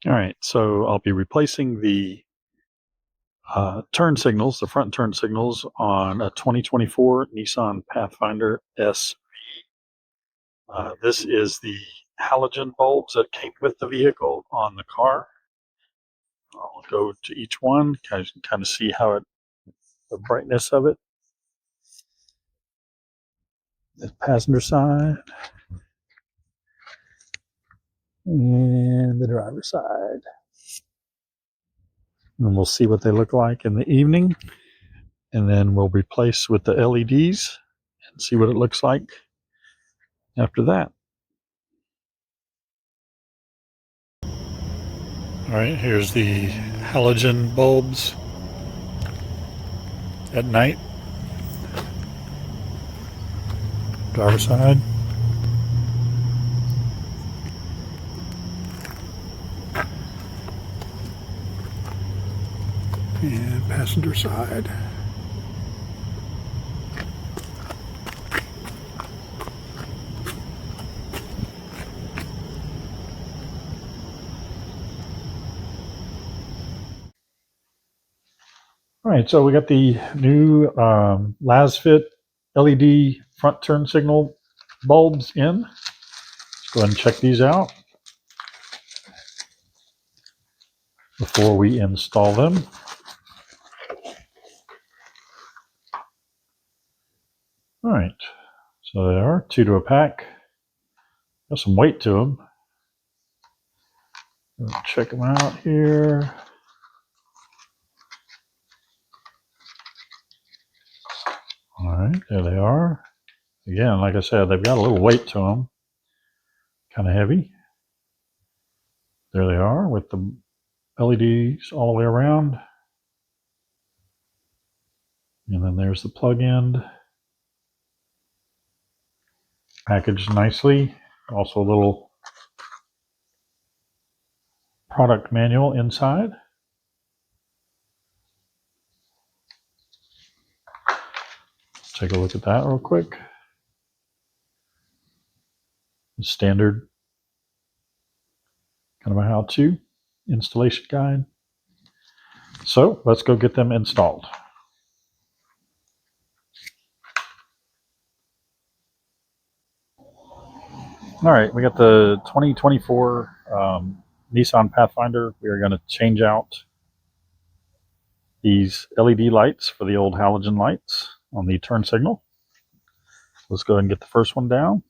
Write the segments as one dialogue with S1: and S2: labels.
S1: All right, so I'll be replacing the turn signals, the front turn signals on a 2024 Nissan Pathfinder SV. This is the halogen bulbs that came with the vehicle on the car. I'll go to each one, kind of see how the brightness of it. The passenger side and the driver's side. And we'll see what they look like in the evening. And then we'll replace with the LEDs and see what it looks like after that. All right, here's the halogen bulbs at night. Driver's side. And passenger side. All right, so we got the new Lasfit LED front turn signal bulbs in. Let's go ahead and check these out before we install them. All right, so they are 2 to a pack. Got some weight to them. Check them out here. All right, there they are. Again, like I said, they've got a little weight to them. Kind of heavy. There they are with the LEDs all the way around. And then there's the plug end. Packaged nicely. Also a little product manual inside. Take a look at that real quick. The standard kind of a how-to installation guide. So let's go get them installed. All right, we got the 2024 Nissan Pathfinder. We are going to change out these LED lights for the old halogen lights on the turn signal. Let's go ahead and get the first one down.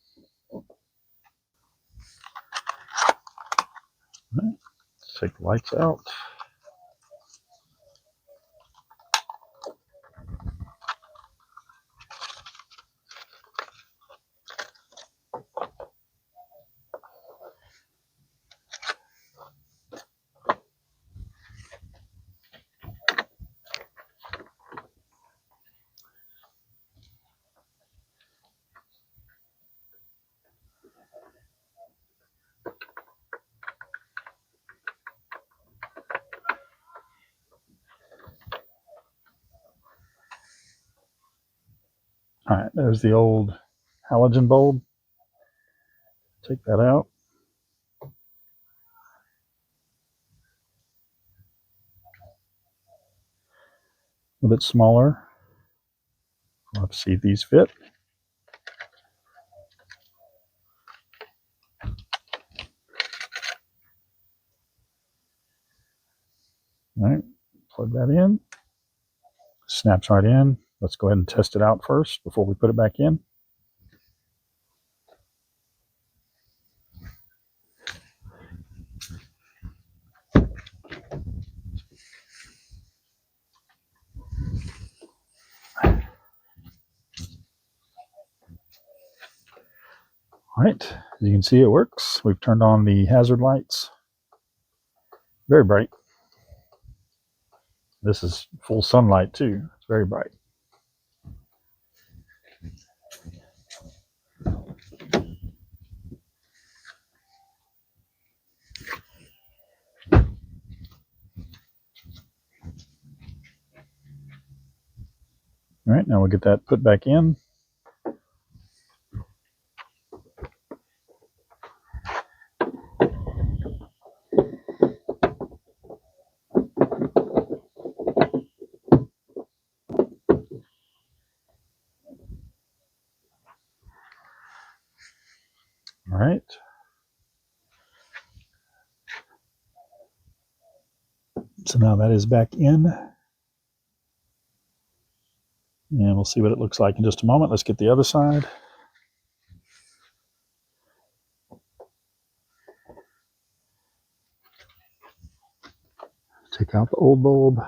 S1: Let's take the lights out. All right, there's the old halogen bulb. Take that out. A bit smaller. We'll have to see if these fit. All right, plug that in. Snaps right in. Let's go ahead and test it out first before we put it back in. All right, as you can see, it works. We've turned on the hazard lights. Very bright. This is full sunlight too. It's very bright. All right, now we'll get that put back in. All right. So now that is back in. And we'll see what it looks like in just a moment. Let's get the other side. Take out the old bulb.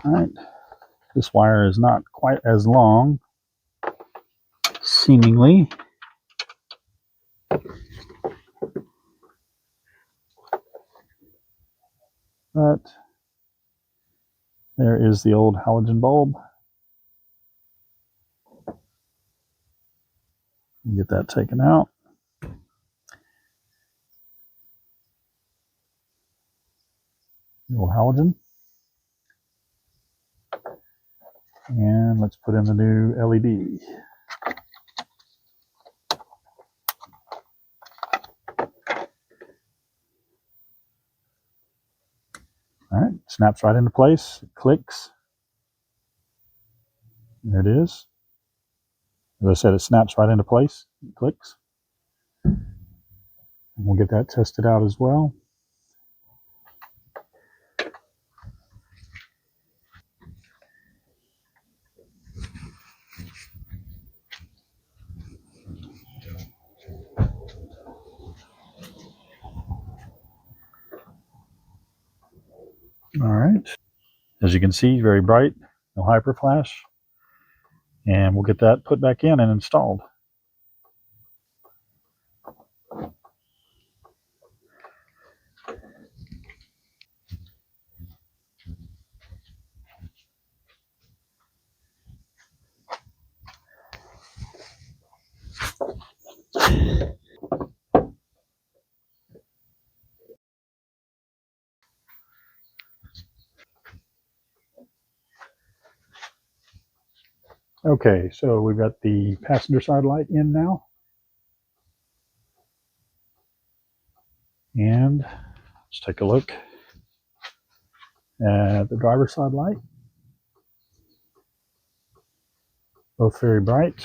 S1: All right. This wire is not quite as long, seemingly. But there is the old halogen bulb. Get that taken out. The old halogen. And let's put in the new LED. All right, snaps right into place. It clicks. There it is. As I said, it snaps right into place. It clicks. And we'll get that tested out as well. All right. As you can see, very bright, no hyper flash. And we'll get that put back in and installed. Okay, so we've got the passenger side light in now. And let's take a look at the driver's side light. Both very bright.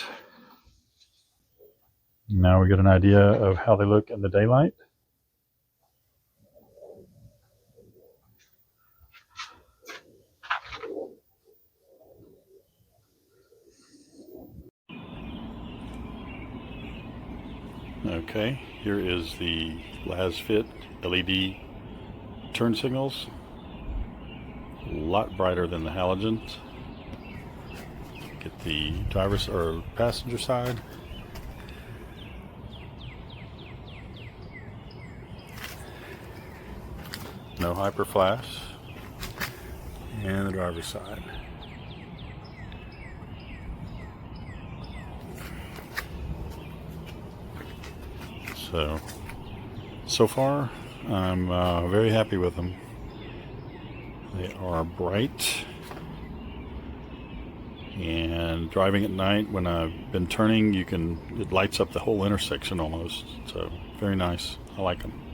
S1: Now we get an idea of how they look in the daylight. Okay, here is the Lasfit LED turn signals. A lot brighter than the halogens. Get the driver's or passenger side. No hyper flash. And the driver's side. So far, I'm very happy with them. They are bright, and driving at night when I've been turning, it lights up the whole intersection almost. So very nice. I like them.